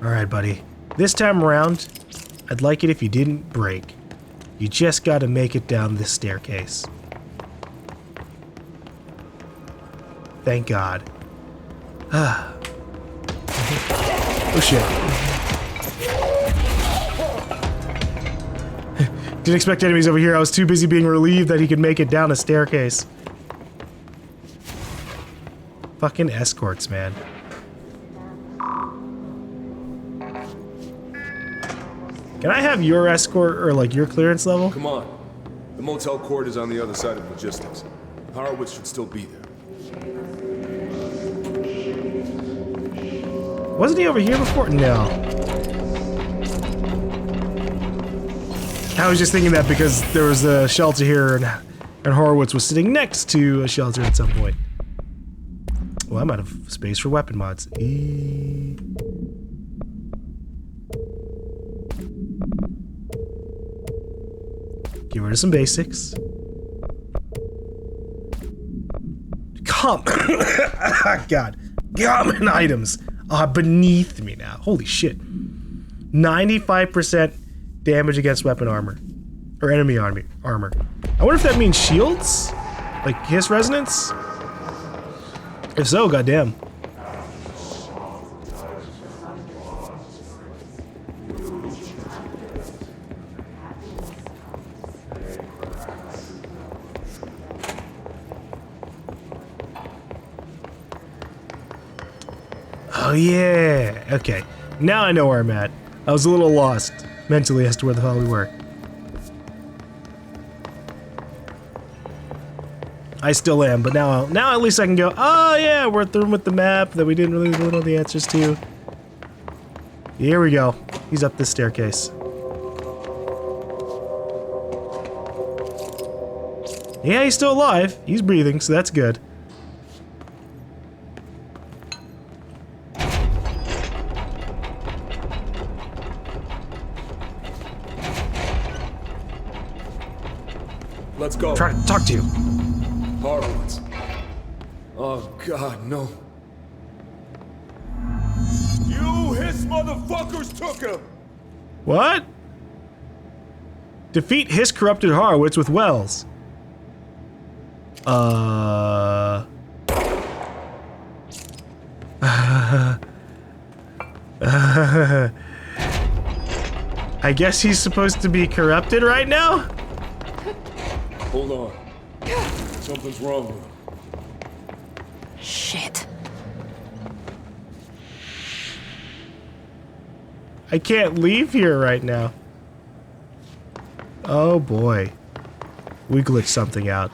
Alright, buddy. This time around, I'd like it if you didn't break. You just gotta make it down this staircase. Thank God. Oh shit. Didn't expect enemies over here. I was too busy being relieved that he could make it down a staircase. Fucking escorts, man. Can I have your escort or like your clearance level? Come on. The motel court is on the other side of logistics. Horowitz should still be there. Wasn't he over here before? No. I was just thinking that because there was a shelter here and Horowitz was sitting next to a shelter at some point. Well, I'm out of space for weapon mods. Get rid of some basics. God. Common items are beneath me now. Holy shit. 95% damage against weapon armor. Or enemy armor. I wonder if that means shields? Like hiss resonance? If so, goddamn. Oh yeah, okay. Now I know where I'm at. I was a little lost mentally as to where the hell we were. I still am, but now at least I can go, oh yeah, we're through with the map that we didn't really know the answers to. Here we go. He's up this staircase. Yeah, he's still alive. He's breathing, so that's good. Let's go. Try to talk to you. Horowitz. Oh God, no. You hiss motherfuckers took him! What? Defeat Hiss corrupted Horowitz with Wells. I guess he's supposed to be corrupted right now? Hold on. Something's wrong with him. Shit. I can't leave here right now. Oh boy. We glitched something out.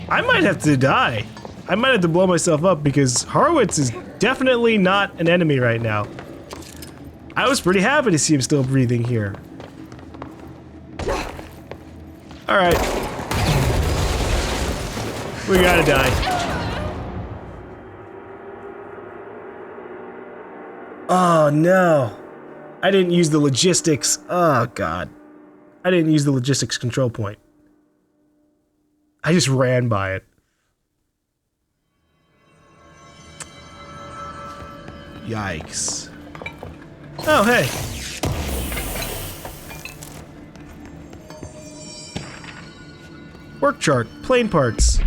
I might have to die. I might have to blow myself up because Horowitz is definitely not an enemy right now. I was pretty happy to see him still breathing here. Alright. We gotta die. Oh no. I didn't use the logistics. Oh god. I didn't use the logistics control point. I just ran by it. Yikes. Oh, hey. Work chart, plane parts.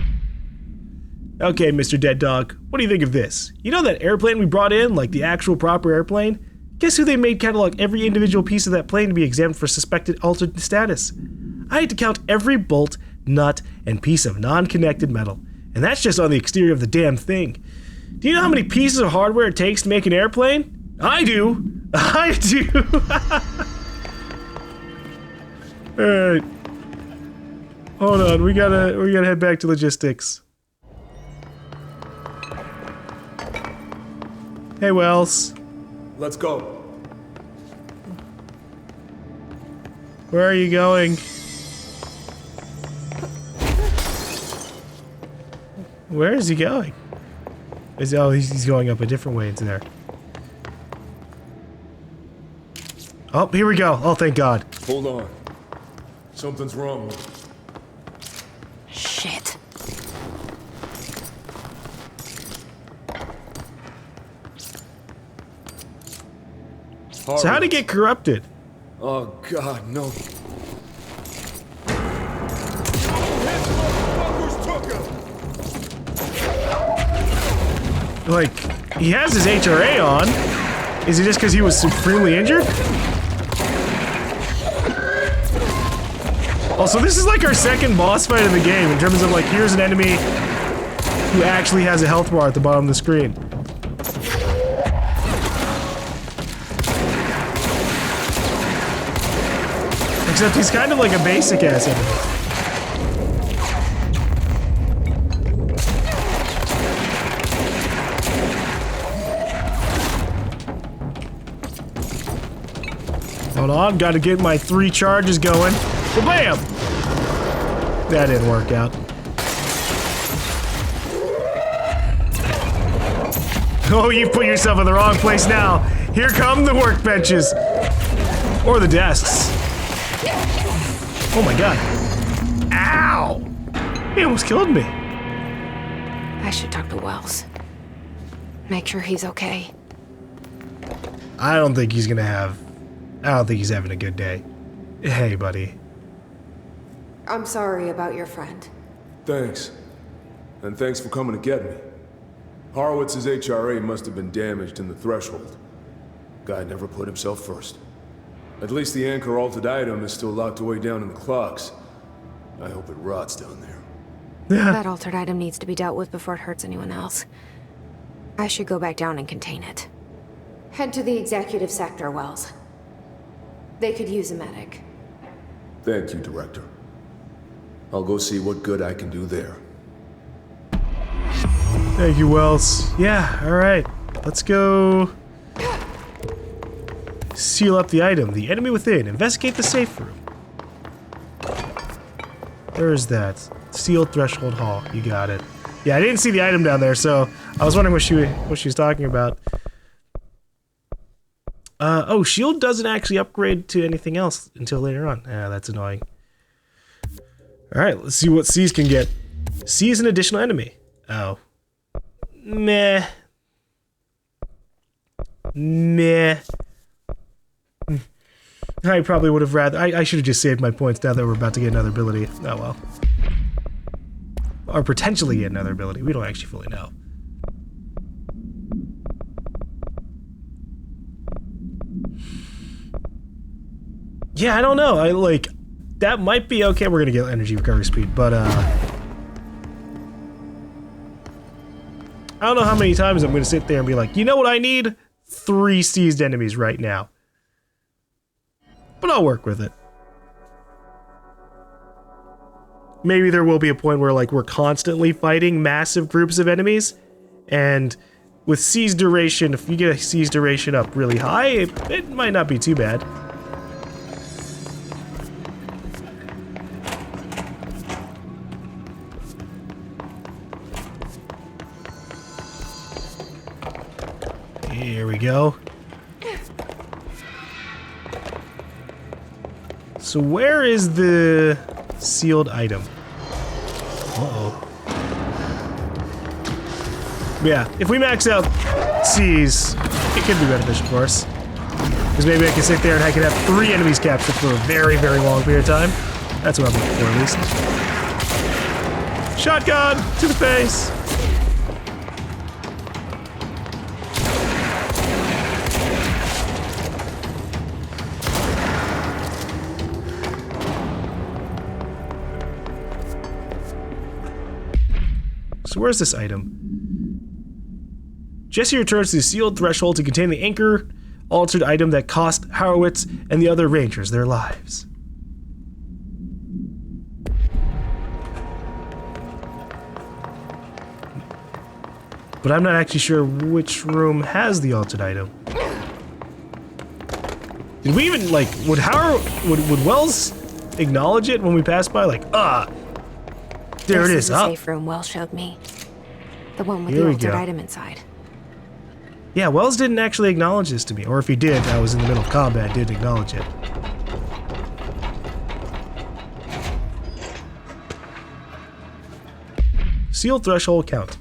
Okay, Mr. Dead Dog, what do you think of this? You know that airplane we brought in, like the actual proper airplane? Guess who they made catalog every individual piece of that plane to be examined for suspected altered status? I had to count every bolt, nut, and piece of non-connected metal. And that's just on the exterior of the damn thing. Do you know how many pieces of hardware it takes to make an airplane? I do! I do! Alright. Hold on, we gotta head back to logistics. Hey, Wells. Let's go. Where are you going? Where is he going? He's going up a different way into there. Oh, here we go. Oh, thank God. Hold on. Something's wrong. Shit. So how'd he get corrupted? Oh God, no. Like, he has his HRA on. Is it just because he was supremely injured? Also, this is like our second boss fight of the game in terms of like, here's an enemy who actually has a health bar at the bottom of the screen. Except he's kind of like a basic ass enemy. Hold on, gotta get my 3 charges going. Bam! That didn't work out. Oh, you put yourself in the wrong place now. Here come the workbenches. Or the desks. Oh my God. Ow! He almost killed me. I should talk to Wells. Make sure he's okay. I don't think he's having a good day. Hey, buddy. I'm sorry about your friend. Thanks. And thanks for coming to get me. Horowitz's HRA must have been damaged in the threshold. Guy never put himself first. At least the anchor altered item is still locked away down in the clocks. I hope it rots down there. That altered item needs to be dealt with before it hurts anyone else. I should go back down and contain it. Head to the executive sector, Wells. They could use a medic. Thank you, Director. I'll go see what good I can do there. Thank you, Wells. Yeah, alright. Let's go seal up the item. The enemy within. Investigate the safe room. Where is that? Sealed threshold hall. You got it. Yeah, I didn't see the item down there, so I was wondering what she was talking about. Oh, shield doesn't actually upgrade to anything else until later on. Yeah, that's annoying. Alright, let's see what C's can get. C is an additional enemy. Oh. Meh. Meh. I probably would have rather... I should have just saved my points now that we're about to get another ability. Oh well. Or potentially get another ability. We don't actually fully know. Yeah, I don't know. That might be okay. We're gonna get energy recovery speed, but I don't know how many times I'm gonna sit there and be like, you know what I need? 3 seized enemies right now. But I'll work with it. Maybe there will be a point where like we're constantly fighting massive groups of enemies, and with seize duration, if you get a seize duration up really high, it might not be too bad. Here we go. So where is the sealed item? Uh-oh. Yeah, if we max out C's, it could be beneficial for us. Because maybe I can sit there and I can have 3 enemies captured for a very, very long period of time. That's what I'm looking for, at least. Shotgun to the face! So where's this item? Jesse returns to the sealed threshold to contain the anchor altered item that cost Horowitz and the other rangers their lives. But I'm not actually sure which room has the altered item. Did we even, like, would Wells acknowledge it when we passed by? Like, there it is. This is the safe room Wells showed me. The one with Here the we altered go. item inside. Yeah, Wells didn't actually acknowledge this to me. Or if he did, I was in the middle of combat, didn't acknowledge it. Sealed threshold count.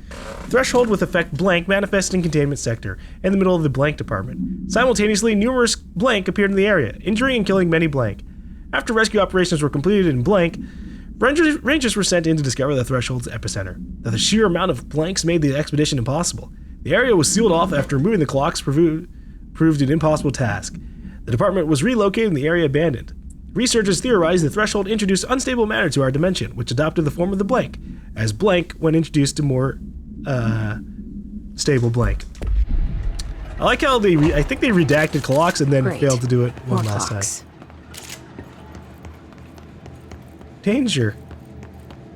Threshold with effect blank manifested in containment sector, in the middle of the blank department. Simultaneously, numerous blank appeared in the area, injuring and killing many blank. After rescue operations were completed in blank, rangers were sent in to discover the threshold's epicenter. The sheer amount of blanks made the expedition impossible. The area was sealed off after removing the clocks proved an impossible task. The department was relocated and the area abandoned. Researchers theorized the threshold introduced unstable matter to our dimension, which adopted the form of the blank, as blank when introduced to more stable blank. I like how I think they redacted clocks and then failed to do it one last time. Danger.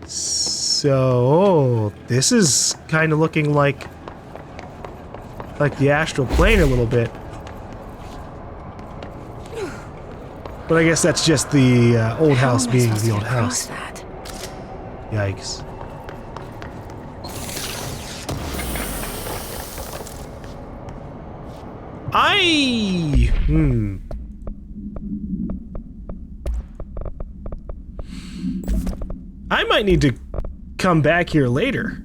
So this is kind of looking like the astral plane a little bit. But I guess that's just the old house being the old house. Yikes. I might need to come back here later.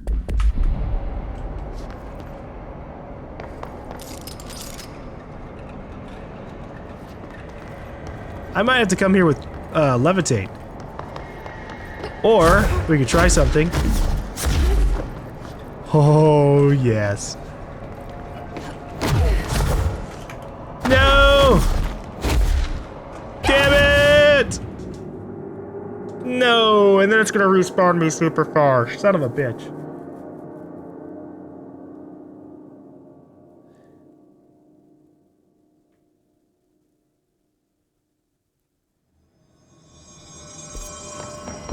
I might have to come here with levitate. Or we could try something. Oh, yes. No! Damn it! No, and then it's gonna respawn me super far. Son of a bitch.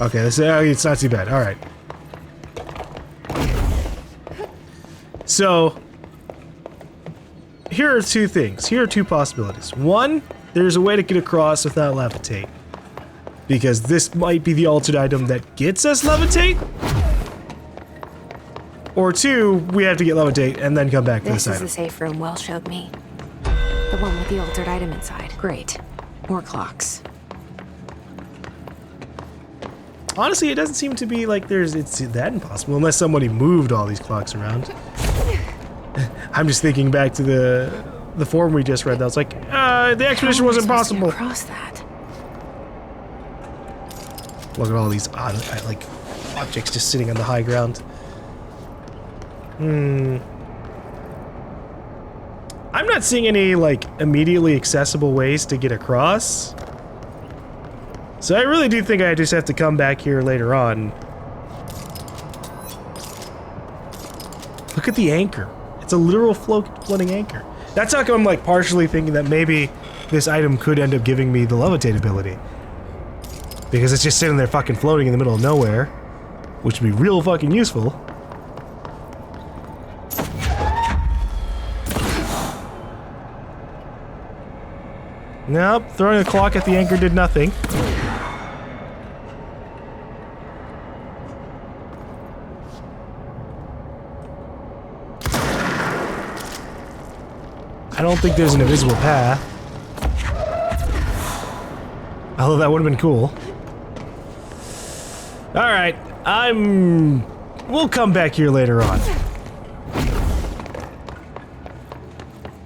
Okay, it's not too bad. All right. So, here are two things. Here are two possibilities. One, there's a way to get across without levitate. Because this might be the altered item that gets us levitate. Or two, we have to get levitate and then come back to this item. This is the safe room Wells showed me. The one with the altered item inside. Great. More clocks. Honestly, it doesn't seem to be like it's that impossible unless somebody moved all these clocks around. I'm just thinking back to the form we just read. That was like, the expedition was impossible. Across that. Look at all these odd, like, objects just sitting on the high ground. I'm not seeing any like immediately accessible ways to get across. So I really do think I just have to come back here later on. Look at the anchor. It's a literal floating anchor. That's how come I'm like partially thinking that maybe this item could end up giving me the levitate ability. Because it's just sitting there fucking floating in the middle of nowhere, which would be real fucking useful. Nope, throwing a clock at the anchor did nothing. I don't think there's an invisible path. Although that would have been cool. Alright, we'll come back here later on.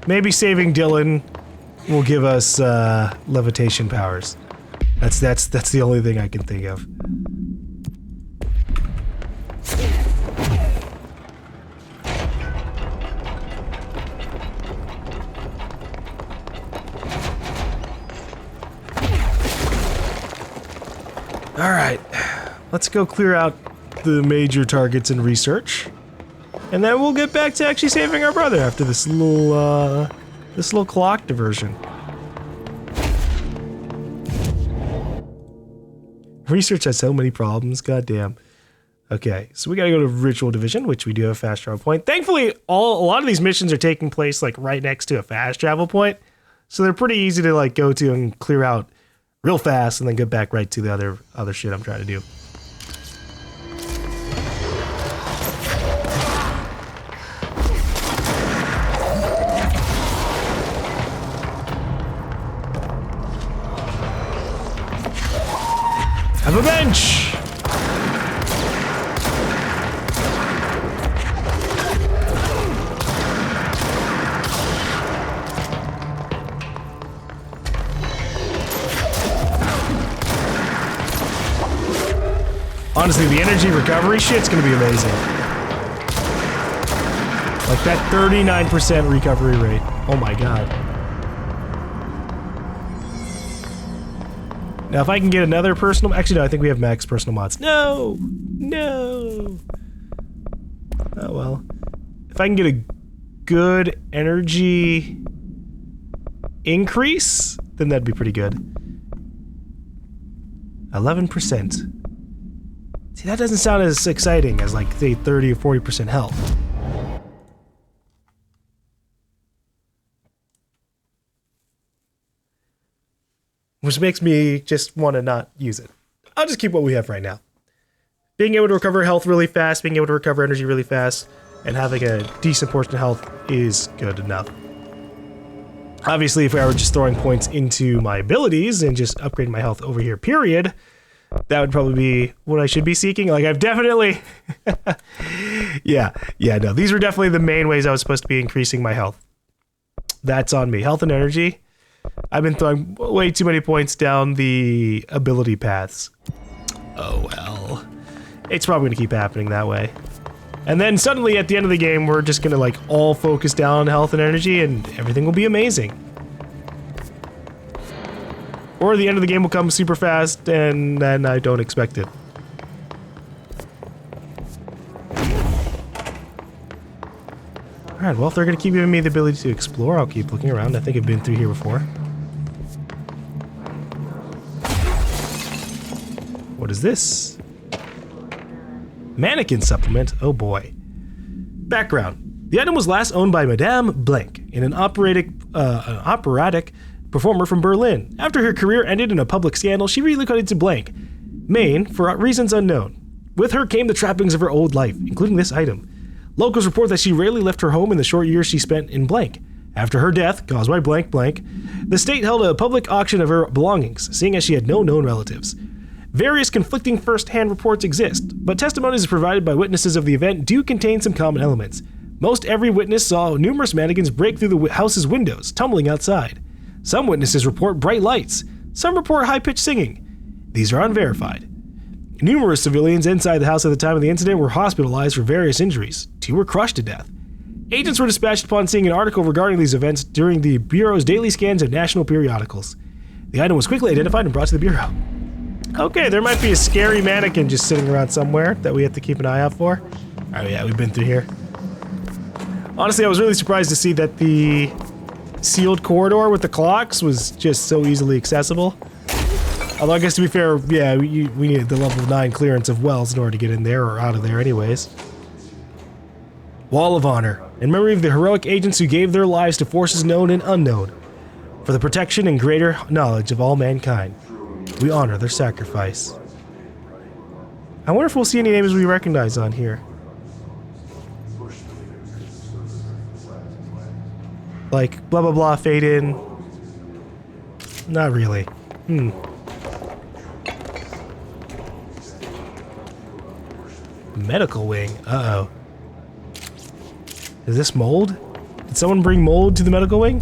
Maybe saving Dylan will give us levitation powers. That's the only thing I can think of. Alright, let's go clear out the major targets and research. And then we'll get back to actually saving our brother after this little clock diversion. Research has so many problems, goddamn. Okay, so we gotta go to Ritual Division, which we do have a fast travel point. Thankfully, a lot of these missions are taking place like right next to a fast travel point. So they're pretty easy to like go to and clear out real fast and then get back right to the other shit I'm trying to do. Have a bench! Honestly, the energy recovery shit's gonna be amazing. Like that 39% recovery rate. Oh my god. Now if I can get another personal... Actually, no, I think we have max personal mods. No! No! Oh well. If I can get a good energy increase, then that'd be pretty good. 11%. See, that doesn't sound as exciting as, like, say, 30 or 40% health. Which makes me just want to not use it. I'll just keep what we have right now. Being able to recover health really fast, being able to recover energy really fast, and having a decent portion of health is good enough. Obviously, if I were just throwing points into my abilities and just upgrading my health over here, period, that would probably be what I should be seeking. Like, I've definitely... yeah, no, these were definitely the main ways I was supposed to be increasing my health. That's on me. Health and energy. I've been throwing way too many points down the ability paths. Oh, well. It's probably going to keep happening that way. And then suddenly, at the end of the game, we're just going to, like, all focus down on health and energy, and everything will be amazing. Or the end of the game will come super fast, and then I don't expect it. Alright, well, if they're going to keep giving me the ability to explore, I'll keep looking around. I think I've been through here before. What is this? Mannequin supplement? Oh boy. Background. The item was last owned by Madame Blank, an operatic performer from Berlin. After her career ended in a public scandal, she relocated to Blank, Maine, for reasons unknown. With her came the trappings of her old life, including this item. Locals report that she rarely left her home in the short years she spent in Blank. After her death, caused by blank blank, the state held a public auction of her belongings, seeing as she had no known relatives. Various conflicting first-hand reports exist, but testimonies provided by witnesses of the event do contain some common elements. Most every witness saw numerous mannequins break through the house's windows, tumbling outside. Some witnesses report bright lights. Some report high-pitched singing. These are unverified. Numerous civilians inside the house at the time of the incident were hospitalized for various injuries. 2 were crushed to death. Agents were dispatched upon seeing an article regarding these events during the Bureau's daily scans of national periodicals. The item was quickly identified and brought to the Bureau. Okay, there might be a scary mannequin just sitting around somewhere that we have to keep an eye out for. Oh yeah, we've been through here. Honestly, I was really surprised to see that the sealed corridor with the clocks was just so easily accessible. Although I guess to be fair, yeah, we needed the level 9 clearance of Wells in order to get in there or out of there anyways. Wall of Honor. In memory of the heroic agents who gave their lives to forces known and unknown, for the protection and greater knowledge of all mankind. We honor their sacrifice. I wonder if we'll see any names we recognize on here. Like, blah blah blah, fade in. Not really. Medical wing. Uh-oh. Is this mold? Did someone bring mold to the medical wing?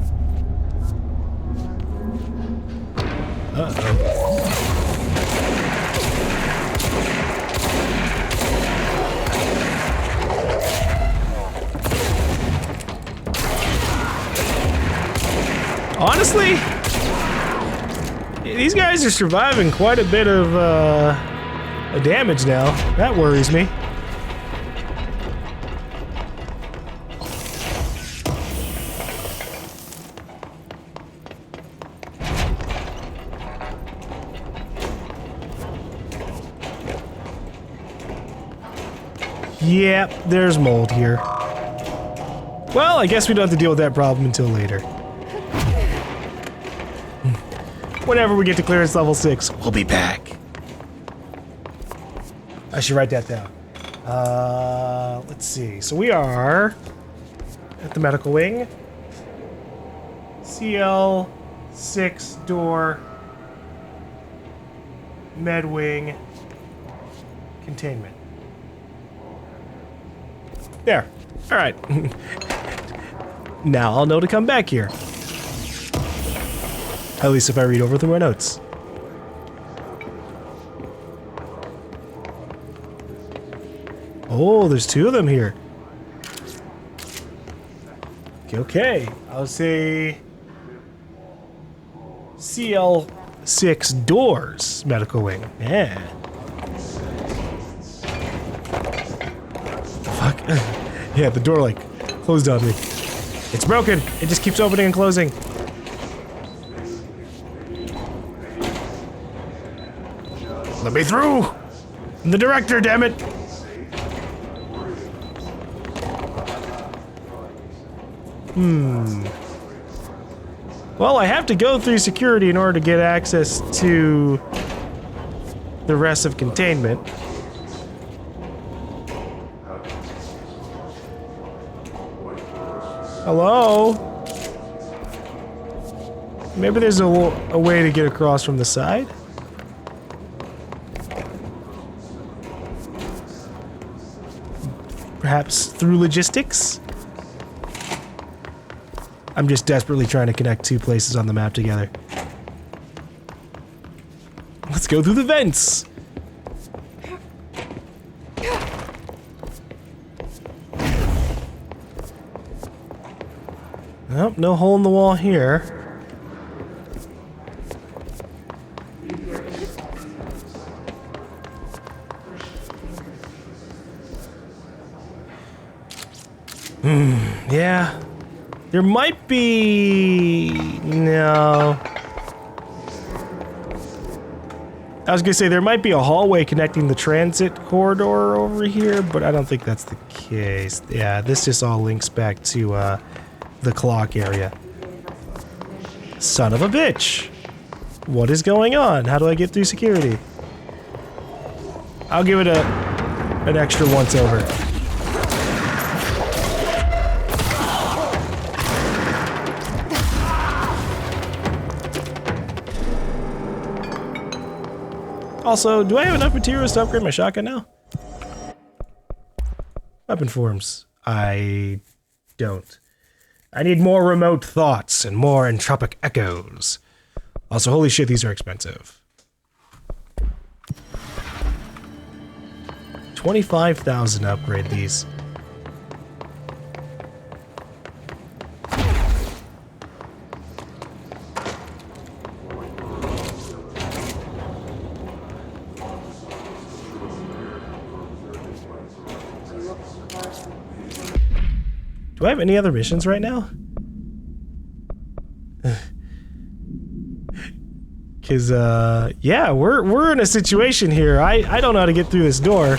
Uh-oh. Honestly, these guys are surviving quite a bit of damage now. That worries me. Yep, there's mold here. Well, I guess we don't have to deal with that problem until later. Whenever we get to clearance level 6, we'll be back. I should write that down. Let's see. So we are at the medical wing. CL6 door Med wing. Containment. There. All right. Now I'll know to come back here. At least if I read over through my notes. Oh, there's two of them here. Okay. I'll say CL6 doors, medical wing. Yeah. Fuck. Yeah, the door like closed on me. It's broken. It just keeps opening and closing. Let me through! I'm the director, damn it! Well, I have to go through security in order to get access to the rest of containment. Hello? Maybe there's a way to get across from the side? Perhaps through logistics? I'm just desperately trying to connect two places on the map together. Let's go through the vents! Nope, no hole in the wall here. Yeah. There might be... No. I was gonna say there might be a hallway connecting the transit corridor over here, but I don't think that's the case. Yeah, this just all links back to the clock area. Son of a bitch! What is going on? How do I get through security? I'll give it an extra once over. Also, do I have enough materials to upgrade my shotgun now? Weapon forms. I don't. I need more remote thoughts and more entropic echoes. Also, holy shit, these are expensive. 25,000 to upgrade these. Do I have any other missions right now? Cause yeah, we're in a situation here. I don't know how to get through this door.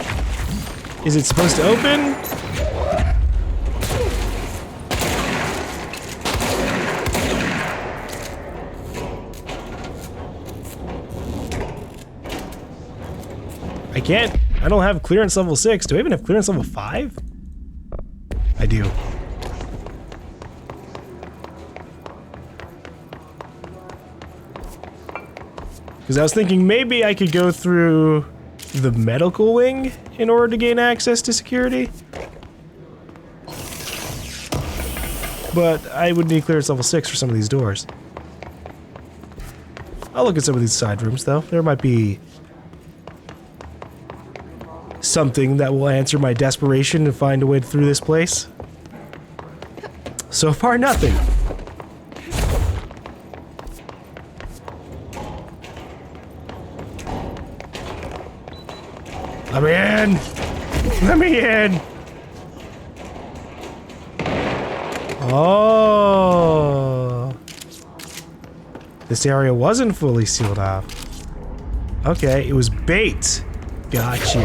Is it supposed to open? I can't. I don't have clearance level 6. Do I even have clearance level 5? I do. Because I was thinking maybe I could go through the medical wing in order to gain access to security. But I would need clearance level 6 for some of these doors. I'll look at some of these side rooms though. There might be something that will answer my desperation to find a way through this place. So far, nothing. Let me in! Let me in! Oh. This area wasn't fully sealed off. Okay, it was bait. Gotcha.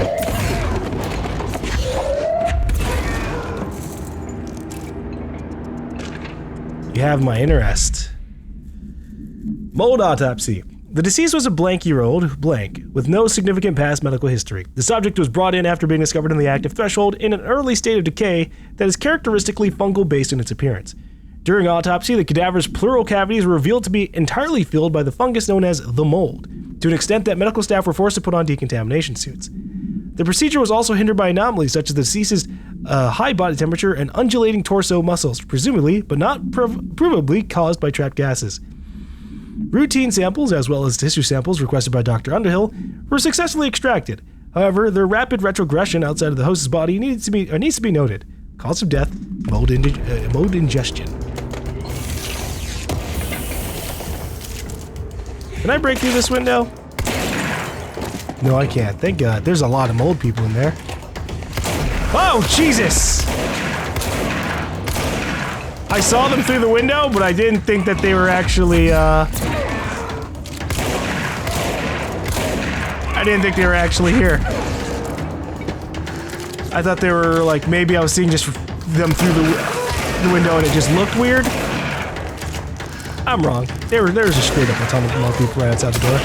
You have my interest. Mold autopsy. The deceased was a blank-year-old, blank, with no significant past medical history. The subject was brought in after being discovered in the active threshold in an early state of decay that is characteristically fungal based in its appearance. During autopsy, the cadaver's pleural cavities were revealed to be entirely filled by the fungus known as the mold. to an extent that medical staff were forced to put on decontamination suits. The procedure was also hindered by anomalies such as the deceased's high body temperature and undulating torso muscles, presumably, but not provably, caused by trapped gases. Routine samples, as well as tissue samples requested by Dr. Underhill, were successfully extracted. However, their rapid retrogression outside of the host's body needs to be noted. Cause of death, mold ingestion. Can I break through this window? No, I can't. Thank God. There's a lot of mold people in there. Oh, Jesus! I saw them through the window, but I didn't think that they were actually, I didn't think they were actually here. I thought they were, like, maybe I was seeing just them through the window and it just looked weird. I'm wrong. There was just straight up a ton of mold people right outside the door.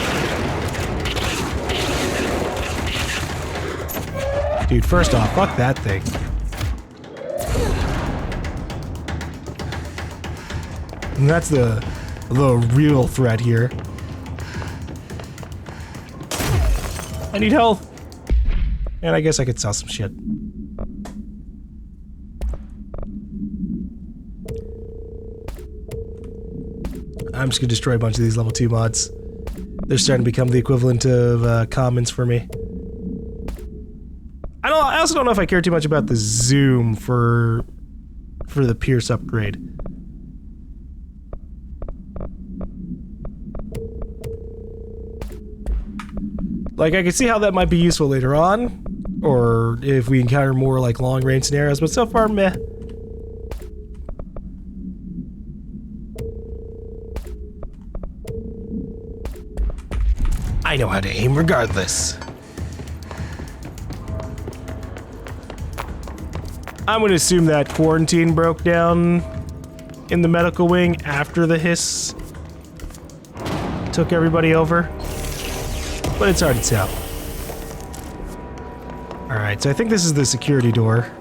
Dude, first off, fuck that thing. And that's the real threat here. I need health. And I guess I could sell some shit. I'm just gonna destroy a bunch of these level 2 mods. They're starting to become the equivalent of commons for me. I also don't know if I care too much about the zoom for the Pierce upgrade. Like, I can see how that might be useful later on, or if we encounter more like long-range scenarios, but so far, meh. I know how to aim regardless. I'm gonna assume that quarantine broke down in the medical wing after the hiss took everybody over, but it's hard to tell. Alright, so I think this is the security door.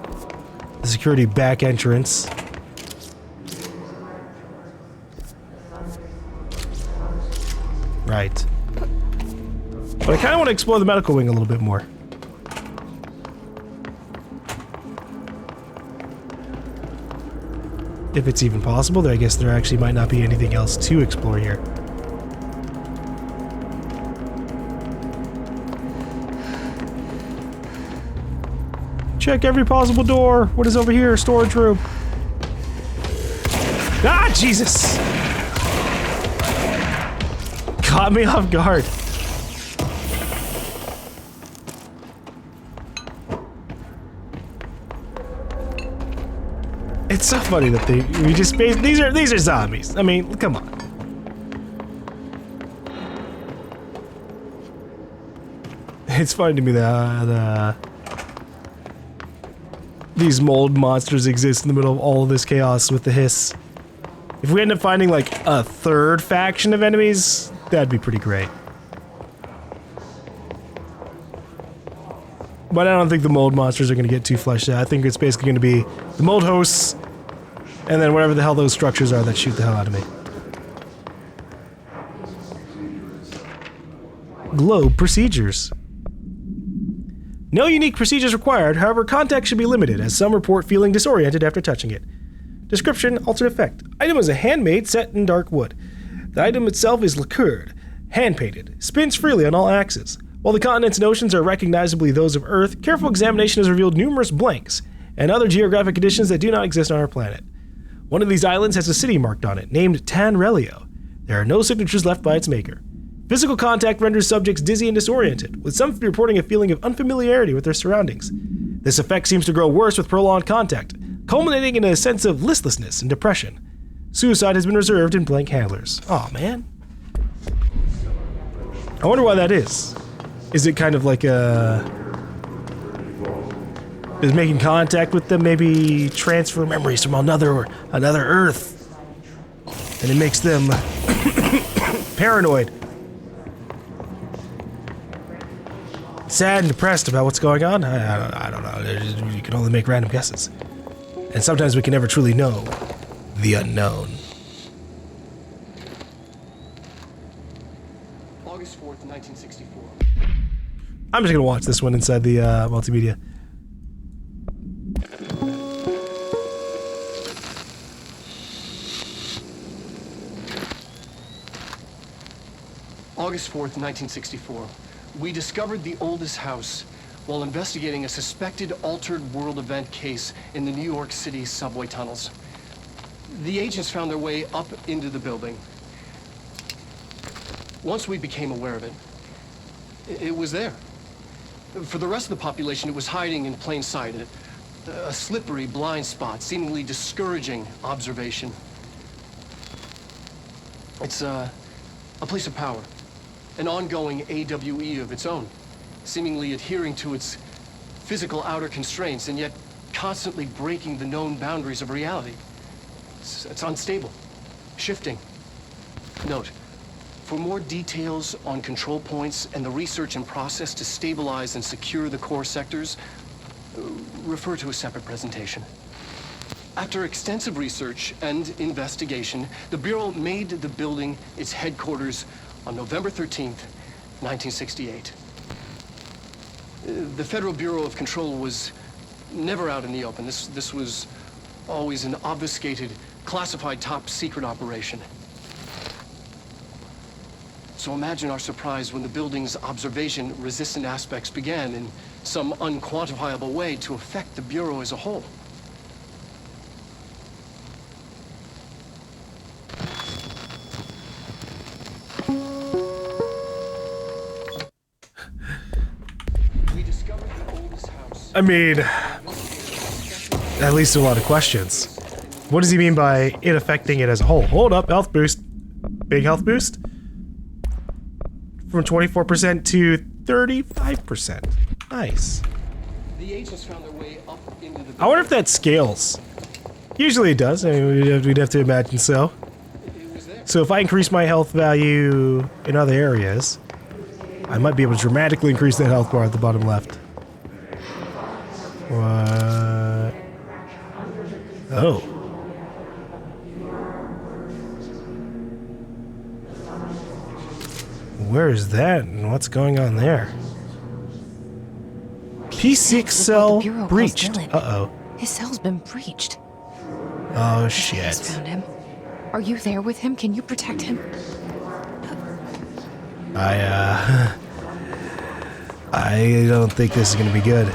The security back entrance. Right. But I kind of want to explore the medical wing a little bit more. If it's even possible, I guess there actually might not be anything else to explore here. Check every possible door. What is over here? Storage room. Ah, Jesus! Caught me off guard. It's so funny that we just these are zombies. I mean, come on. It's funny to me that these mold monsters exist in the middle of all of this chaos with the hiss. If we end up finding like a third faction of enemies, that'd be pretty great. But I don't think the mold monsters are going to get too fleshed out. I think it's basically going to be the mold hosts, and then whatever the hell those structures are that shoot the hell out of me. Globe procedures. No unique procedures required, however contact should be limited, as some report feeling disoriented after touching it. Description, altered effect. Item is a handmade set in dark wood. The item itself is lacquered, hand-painted, spins freely on all axes. While the continents and oceans are recognizably those of Earth, careful examination has revealed numerous blanks and other geographic conditions that do not exist on our planet. One of these islands has a city marked on it, named Tanrelio. There are no signatures left by its maker. Physical contact renders subjects dizzy and disoriented, with some reporting a feeling of unfamiliarity with their surroundings. This effect seems to grow worse with prolonged contact, culminating in a sense of listlessness and depression. Suicide has been reserved in blank handlers. Aw, man. I wonder why that is. Is it kind of like a... Does making contact with them maybe transfer memories from another Earth? And it makes them paranoid. Sad and depressed about what's going on? I don't know. You can only make random guesses. And sometimes we can never truly know the unknown. August 4th, 1964. I'm just gonna watch this one inside the multimedia. August 4th, 1964. We discovered the oldest house while investigating a suspected altered world event case in the New York City subway tunnels. The agents found their way up into the building. Once we became aware of it, it was there. For the rest of the population, it was hiding in plain sight, a slippery blind spot, seemingly discouraging observation. It's a place of power, an ongoing AWE of its own, seemingly adhering to its physical outer constraints and yet constantly breaking the known boundaries of reality. It's unstable, shifting. Note, for more details on control points and the research and process to stabilize and secure the core sectors, refer to a separate presentation. After extensive research and investigation, the Bureau made the building its headquarters on November 13th, 1968. The Federal Bureau of Control was never out in the open. This was always an obfuscated, classified top-secret operation. So imagine our surprise when the building's observation-resistant aspects began in some unquantifiable way to affect the Bureau as a whole. We discovered the oldest house. I mean, that leads to a lot of questions. What does he mean by it affecting it as a whole? Hold up, health boost. Big health boost? From 24% to 35%. Nice. The agents found their way up into the I wonder if that scales. Usually it does. I mean, we'd have to imagine so. It was there. So if I increase my health value in other areas, I might be able to dramatically increase that health bar at the bottom left. What? Oh. Where is that and what's going on there? P6 cell breached. Uh-oh. His cell's been breached. Oh, Has shit. found him. Are you there with him? Can you protect him? I don't think this is gonna be good.